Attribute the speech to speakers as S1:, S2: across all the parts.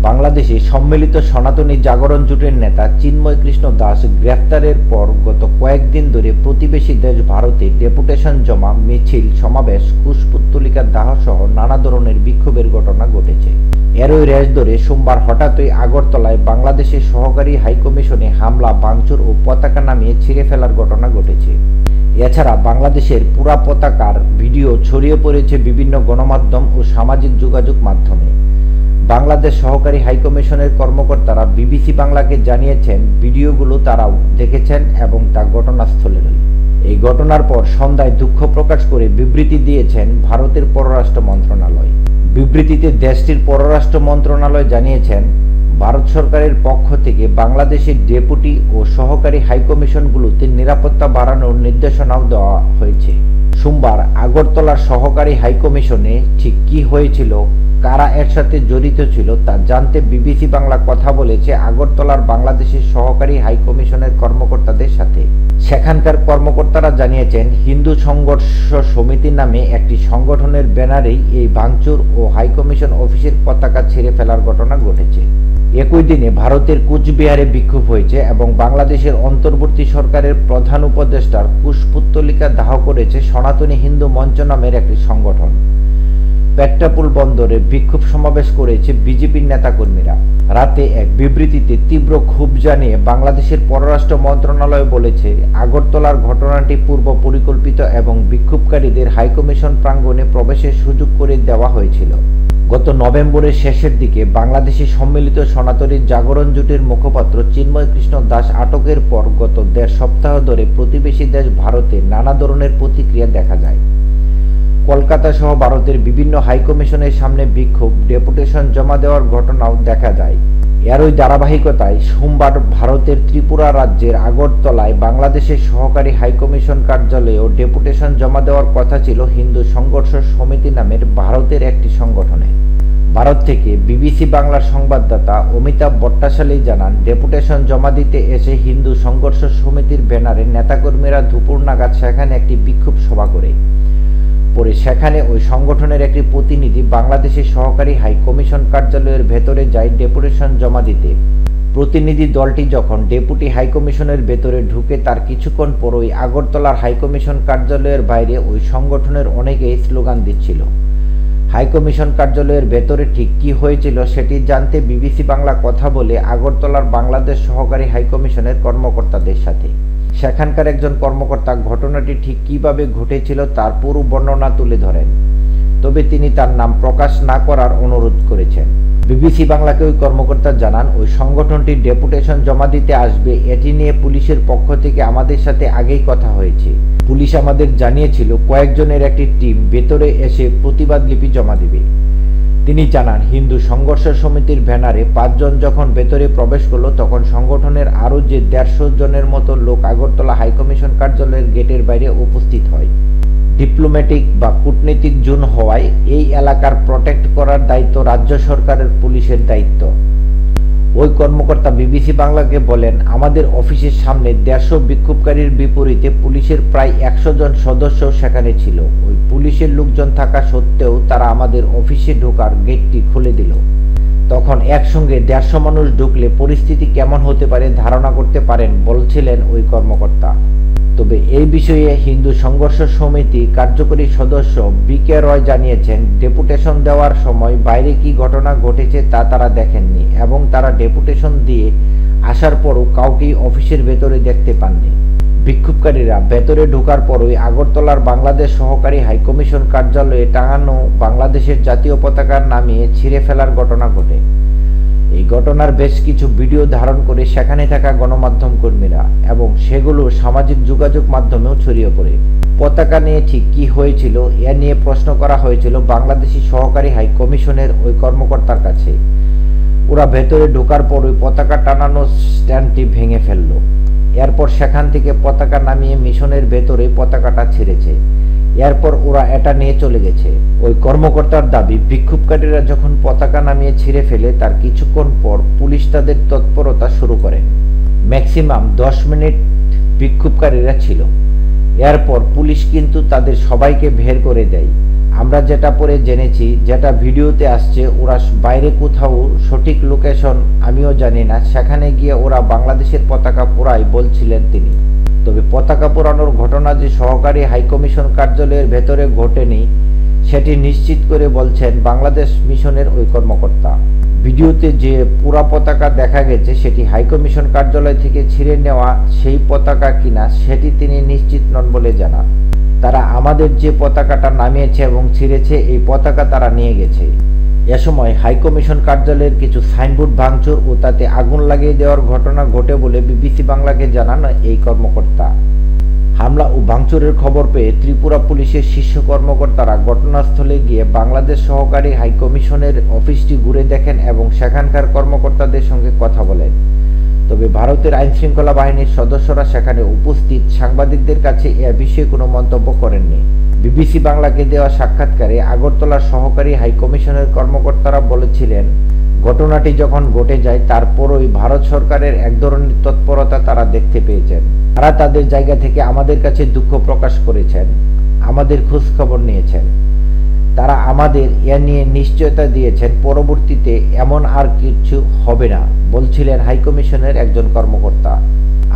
S1: বাংলাদেশে সম্মিলিত সনাতনী জাগরণ জোটের নেতা চিন্ময় কৃষ্ণ দাস গ্রেফতারের পর গত কয়েকদিন ধরে প্রতিবেশী দেশ ভারতে ডেপুটেশন জমা, মিছিল, সমাবেশ, কুশপুত্তলিকা দাহ সহ নানা ধরনের বিক্ষোভের ঘটনা ঘটেছে। এরই রেশ ধরে সোমবার হঠাৎই আগরতলায় বাংলাদেশের সহকারী হাইকমিশনে হামলা, ভাঙচুর ও পতাকা নামিয়ে ছিঁড়ে ফেলার ঘটনা ঘটেছে। এছাড়া বাংলাদেশের পুরা পতাকার ভিডিও ছড়িয়ে পড়েছে বিভিন্ন গণমাধ্যম ও সামাজিক যোগাযোগ মাধ্যমে। বাংলাদেশ সহকারী হাইকমিশনের কর্মকর্তারা বিবিসি বাংলাকে জানিয়েছেন, ভিডিওগুলো তারাও দেখেছেন এবং তা ঘটনাস্থলেরই। এই ঘটনার পর সন্ধ্যায় দুঃখ প্রকাশ করে বিবৃতি দিয়েছেন ভারতের পররাষ্ট্র মন্ত্রণালয়। বিবৃতিতে দেশটির পররাষ্ট্র মন্ত্রণালয় জানিয়েছেন, ভারত সরকারের পক্ষ থেকে বাংলাদেশের ডেপুটি ও সহকারী হাইকমিশনগুলোতে নিরাপত্তা বাড়ানোর নির্দেশনাও দেওয়া হয়েছে। সোমবার আগরতলার সহকারী হাইকমিশনে ঠিক কী হয়েছিল, কারা এর সাথে জড়িত ছিল তা জানতে বিবিসি বাংলা কথা বলেছে আগরতলার বাংলাদেশের সহকারী হাইকমিশনের কর্মকর্তাদের সাথে। সেখানকার কর্মকর্তারা জানিয়েছেন, হিন্দু সংঘর্ষ সমিতি নামে একটি সংগঠনের ব্যানারেই এই ভাঙচুর ও হাইকমিশন অফিসের পতাকা ছিঁড়ে ফেলার ঘটনা ঘটেছে। একই দিনে ভারতের কুচবিহারে বিক্ষোভ হয়েছে এবং বাংলাদেশের অন্তর্বর্তী সরকারের প্রধান উপদেষ্টার কুশপুত্তলিকা দাহ করেছে সনাতনী হিন্দু মঞ্চ নামের একটি সংগঠন। পেট্টাপুল বন্দরে বিক্ষোভ সমাবেশ করেছে বিজেপির নেতাকর্মীরা। রাতে এক বিবৃতিতে তীব্র ক্ষোভ জানিয়ে বাংলাদেশের পররাষ্ট্র মন্ত্রণালয় বলেছে, আগরতলার ঘটনাটি পূর্ব পরিকল্পিত এবং বিক্ষোভকারীদের হাইকমিশন প্রাঙ্গণে প্রবেশের সুযোগ করে দেওয়া হয়েছিল। গত নভেম্বরের শেষের দিকে বাংলাদেশে সম্মিলিত সনাতনী জাগরণ জোটের মুখপাত্র চিন্ময় কৃষ্ণ দাস আটকের পর গত ১.৫ সপ্তাহ ধরে প্রতিবেশী দেশ ভারতে নানা ধরনের প্রতিক্রিয়া দেখা যায়। কলকাতা সহ ভারতের বিভিন্ন হাইকমিশনের সামনে বিক্ষোভ, ডেপুটেশন জমা দেওয়ার ঘটনাও দেখা যায়। এরই ধারাবাহিকতায় সোমবার ভারতের ত্রিপুরা রাজ্যের আগরতলায় বাংলাদেশের সহকারী হাইকমিশন কার্যালয়েও ডেপুটেশন জমা দেওয়ার কথা ছিল হিন্দু সংঘর্ষ সমিতি নামের ভারতের একটি সংগঠনে। ভারত থেকে বিবিসি বাংলার সংবাদদাতা অমিতাভ ভট্টাশালী জানান, ডেপুটেশন জমা দিতে এসে হিন্দু সংঘর্ষ সমিতির ব্যানারে নেতাকর্মীরা দুপুর নাগাদ সেখানে একটি বিক্ষোভ সভা করে। পরে সেখানে ওই সংগঠনের একটি প্রতিনিধি বাংলাদেশের সহকারী হাইকমিশন কার্যালয়ের ভেতরে যায় ডেপুটেশন জমা দিতে। প্রতিনিধি দলটি যখন ডেপুটি হাইকমিশনের ভেতরে ঢুকে তার কিছুক্ষণ পরই আগরতলার হাইকমিশন কার্যালয়ের বাইরে ওই সংগঠনের অনেকেই স্লোগান দিচ্ছিল। হাইকমিশন কার্যালয়ের ভেতরে ঠিক কী হয়েছিল সেটি জানতে বিবিসি বাংলা কথা বলে আগরতলার বাংলাদেশ সহকারী হাইকমিশনের কর্মকর্তাদের সাথে। সেখানকার একজন কর্মকর্তা ঘটনাটি ঠিক কিভাবে ঘটেছিল তার পুরো বর্ণনা তুলে ধরেন, তবে তিনি তার নাম প্রকাশ না করার অনুরোধ করেছেন। বিবিসি বাংলাকে ওই কর্মকর্তা জানান, ওই সংগঠনটি ডেপুটেশন জমা দিতে আসবে, এটি নিয়ে পুলিশের পক্ষ থেকে আমাদের সাথে আগেই কথা হয়েছে। পুলিশ আমাদের জানিয়েছিল কয়েকজনের একটি টিম ভেতরে এসে প্রতিবাদ লিপি জমা দেবে। তিনি জানান, হিন্দু সংঘর্ষ সমিতির ব্যানারে ৫ জন যখন ভেতরে প্রবেশ করল তখন সংগঠনের আরও যে ১৫০ জনের মতো লোক আগরতলা হাইকমিশন কার্যালয়ের গেটের বাইরে উপস্থিত হয়। ডিপ্লোম্যাটিক বা কূটনৈতিক জোন হওয়ায় এই এলাকার প্রটেক্ট করার দায়িত্ব রাজ্য সরকারের পুলিশের দায়িত্ব। ওই কর্মকর্তা বিবিসি বাংলাকে বলেন, আমাদের অফিসের সামনে ১৫০ বিক্ষোভকারীর বিপরীতে পুলিশের প্রায় ১০০ জন সদস্য সেখানে ছিল। ওই পুলিশের লোকজন থাকা সত্ত্বেও তারা আমাদের অফিসে ঢোকার গেটটি খুলে দিল। তখন একসঙ্গে ১৫০ মানুষ ঢুকলে পরিস্থিতি কেমন হতে পারে ধারণা করতে পারেন বলছিলেন ওই কর্মকর্তা। তবে এই বিষয়ে হিন্দু সংঘর্ষ সমিতি কার্যকরী সদস্য বি.কে. রয় জানিয়েছেন, ডেপুটেশন দেওয়ার সময় বাইরে কি ঘটনা ঘটেছে তা তারা দেখেননি এবং তারা ডেপুটেশন দিয়ে আসার পরও কাউকেই অফিসের ভেতরে দেখতে পাননি। বিক্ষোভকারীরা ভেতরে ঢোকার পরই আগরতলার বাংলাদেশ সহকারী হাইকমিশন কার্যালয়ে টাঙানো বাংলাদেশের জাতীয় পতাকা নামিয়ে ছিঁড়ে ফেলার ঘটনা ঘটে। এই ঘটনার বেশ কিছু ভিডিও ধারণ করে সেখানে থাকা গণমাধ্যম কর্মীরা এবং সেগুলো সামাজিক যোগাযোগ মাধ্যমেও ছড়িয়ে পড়ে। পতাকা নিয়ে ঠিক কী হয়েছিল এ নিয়ে প্রশ্ন করা হয়েছিল বাংলাদেশি সহকারী হাইকমিশনের ওই কর্মকর্তার কাছে। ওরা ভেতরে ঢোকার পর ওই পতাকা টানানো স্ট্যান্ডটি ভেঙে ফেলল। এরপর সেখান থেকে পতাকা নামিয়ে মিশনের ভেতরে পতাকাটা ছিঁড়েছে। এরপর ওরা এটা নিয়ে চলে গেছে। ওই কর্মকর্তার দাবি, বিক্ষোভকারীরা যখন পতাকা নামিয়ে ছিঁড়ে ফেলে তার কিছুক্ষণ পর পুলিশ তাদের তৎপরতা শুরু করেন। ম্যাক্সিমাম 10 মিনিট বিক্ষোভকারীরা ছিল। এরপর পুলিশ কিন্তু তাদের সবাইকে বের করে দেয়। আমরা যেটা পরে জেনেছি, যেটা ভিডিওতে আসছে, ওরা বাইরে কোথাও সঠিক লোকেশন আমিও জানি না, সেখানে গিয়ে ওরা বাংলাদেশের পতাকা পোড়ায় বলছিলেন তিনি। তবে পতাকা পোড়ানোর ঘটনা যে সহকারী হাইকমিশন কার্যালয়ের ভেতরে ঘটেনি সেটি নিশ্চিত করে বলছেন বাংলাদেশ মিশনের ওই কর্মকর্তা। ভিডিওতে যে পুরা পতাকা দেখা গেছে সেটি হাইকমিশন কার্যালয় থেকে ছিঁড়ে নেওয়া সেই পতাকা কিনা সেটি তিনি নিশ্চিত নন বলে জানান। তারা আমাদের যে পতাকাটা নামিয়েছে এবং ছিঁড়েছে এই পতাকা তারা নিয়ে গেছে। এ সময় হাইকমিশন কার্যালয়ের কিছু সাইনবোর্ড ভাঙচুর ও তাতে আগুন লাগিয়ে দেওয়ার ঘটনা ঘটে বলে বিবিসি বাংলাকে জানান এই কর্মকর্তা। হামলা ও ভাঙচুরের খবর পেয়ে ত্রিপুরা পুলিশের শীর্ষ কর্মকর্তারা ঘটনাস্থলে গিয়ে বাংলাদেশ সহকারী হাইকমিশনের অফিসটি ঘুরে দেখেন এবং সেখানকার কর্মকর্তাদের সঙ্গে কথা বলেন। তবে ভারতের আইনশৃঙ্খলা বাহিনীর সদস্যরা সেখানে উপস্থিত সাংবাদিকদের কাছে এ বিষয়ে কোনো মন্তব্য করেননি। বিবিসি বাংলাকে দেওয়া সাক্ষাৎকারে আগরতলার সহকারী হাইকমিশনের কর্মকর্তারা বলেছিলেন, ঘটনাটি যখন ঘটে যায় তারপরই ভারত সরকারের এক ধরনের তৎপরতা তারা দেখতে পেয়েছেন। তারা তাদের জায়গা থেকে আমাদের কাছে দুঃখ প্রকাশ করেছেন, আমাদের খোঁজ খবর নিয়েছেন। তারা আমাদের এ নিয়ে নিশ্চয়তা দিয়েছেন পরবর্তীতে এমন আর কিছু হবে না, বলছিলেন হাইকমিশনের একজন কর্মকর্তা।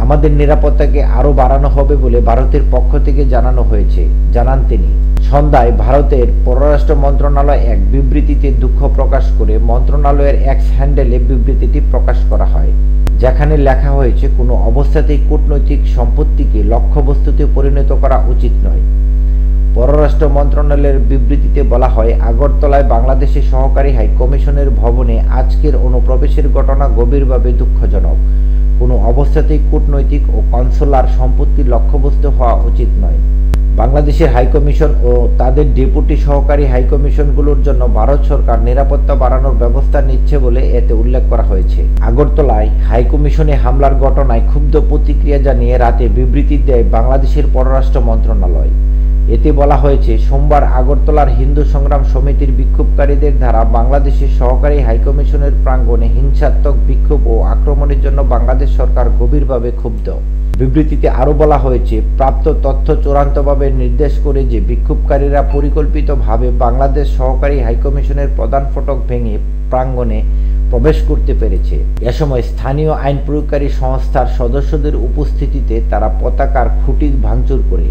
S1: আমাদের নিরাপত্তাকে আরও বাড়ানো হবে বলে ভারতের পক্ষ থেকে জানানো হয়েছে, জানান তিনি। সন্ধ্যায় ভারতের পররাষ্ট্র মন্ত্রণালয় এক বিবৃতিতে দুঃখ প্রকাশ করে মন্ত্রণালয়ের এক্স হ্যান্ডেলে বিবৃতিটি প্রকাশ করা হয়, যেখানে লেখা হয়েছে কোনো অবস্থাতেই কূটনৈতিক সম্পত্তিকে লক্ষ্যবস্তুতে পরিণত করা উচিত নয়। পররাষ্ট্র মন্ত্রণালয়ের বিবৃতিতে বলা হয়, আগরতলায় বাংলাদেশের সহকারী হাইকমিশনের ভবনে আজকের অনুপ্রবেশের ঘটনা গভীরভাবে দুঃখজনক। কোনো অবস্থাতেই কূটনৈতিক ও কনসুলার সম্পত্তির লক্ষ্যবস্তু হওয়া উচিত নয়। বাংলাদেশের হাইকমিশন ও তাদের ডেপুটি সহকারী হাইকমিশনগুলোর জন্য ভারত সরকার নিরাপত্তা বাড়ানোর ব্যবস্থা নিচ্ছে বলে এতে উল্লেখ করা হয়েছে। আগরতলায় হাইকমিশনে হামলার ঘটনায় ক্ষুব্ধ প্রতিক্রিয়া জানিয়ে রাতে বিবৃতি দেয় বাংলাদেশের পররাষ্ট্র মন্ত্রণালয়। এতে বলা হয়েছে, সোমবার আগরতলার হিন্দু সংগ্রাম সমিতির বিক্ষোভকারীদের দ্বারা বাংলাদেশের সহকারী হাইকমিশনের প্রাঙ্গণে হিংসাত্মক বিক্ষোভ ও আক্রমণের জন্য বাংলাদেশ সরকার গভীরভাবে ক্ষুব্ধ। বিবৃতিতে আরও বলা হয়েছে, প্রাপ্ত তথ্য চূড়ান্তভাবে নির্দেশ করে যে বিক্ষোভকারীরা পরিকল্পিতভাবে বাংলাদেশ সহকারী হাইকমিশনের প্রধান ফটক ভেঙে প্রাঙ্গণে প্রবেশ করতে পেরেছে। এ সময় স্থানীয় আইন প্রয়োগকারী সংস্থার সদস্যদের উপস্থিতিতে তারা পতাকার খুঁটি ভাঙচুর করে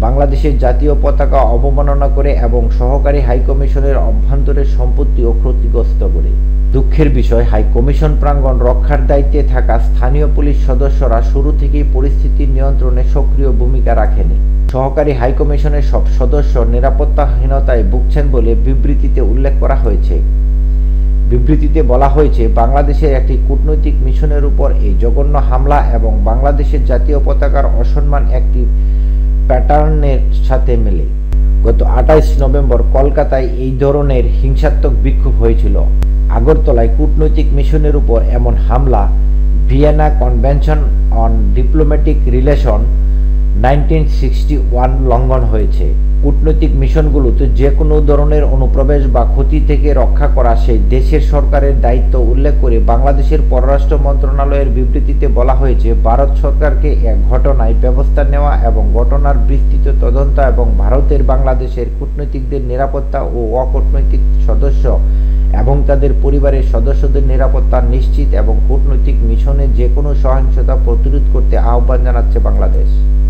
S1: বাংলাদেশের জাতীয় পতাকা অবমাননা করে এবং সহকারী হাইকমিশনের অভ্যন্তরের সম্পত্তিও ক্ষতিগ্রস্ত করে। দুঃখের বিষয়, হাইকমিশন প্রাঙ্গণ রক্ষার দায়িত্বে থাকা স্থানীয় পুলিশ সদস্যরা শুরু থেকেই পরিস্থিতির নিয়ন্ত্রণে সক্রিয় ভূমিকা রাখেনি। সহকারী হাইকমিশনের সব সদস্য নিরাপত্তাহীনতায় ভুগছেন বলে বিবৃতিতে উল্লেখ করা হয়েছে। বিবৃতিতে বলা হয়েছে, বাংলাদেশের একটি কূটনৈতিক মিশনের উপর এই জঘন্য হামলা এবং বাংলাদেশের জাতীয় পতাকার অসম্মান একটি প্যাটার্নের সাথে মেলে। গত 28 নভেম্বর কলকাতায় এই ধরনের হিংসাত্মক বিক্ষোভ হয়েছিল। আগরতলায় কূটনৈতিক মিশনের উপর এমন হামলা Vienna convention on diplomatic relation 1961 লঙ্ঘন হয়েছে। কূটনৈতিক মিশনগুলোতে যে কোনো ধরনের অনুপ্রবেশ বা ক্ষতি থেকে রক্ষা করা সেই দেশের সরকারের দায়িত্ব উল্লেখ করে বাংলাদেশের পররাষ্ট্র মন্ত্রণালয়ের বিবৃতিতে বলা হয়েছে, ভারত সরকারকে এক ঘটনায় ব্যবস্থা নেওয়া এবং ঘটনার বিস্তৃত তদন্ত এবং ভারতের বাংলাদেশের কূটনীতিকদের নিরাপত্তা ও অকূটনৈতিক সদস্য এবং তাদের পরিবারের সদস্যদের নিরাপত্তা নিশ্চিত এবং কূটনৈতিক মিশনে যে কোনো সহিংসতা প্রতিরোধ করতে আহ্বান জানাচ্ছে বাংলাদেশ।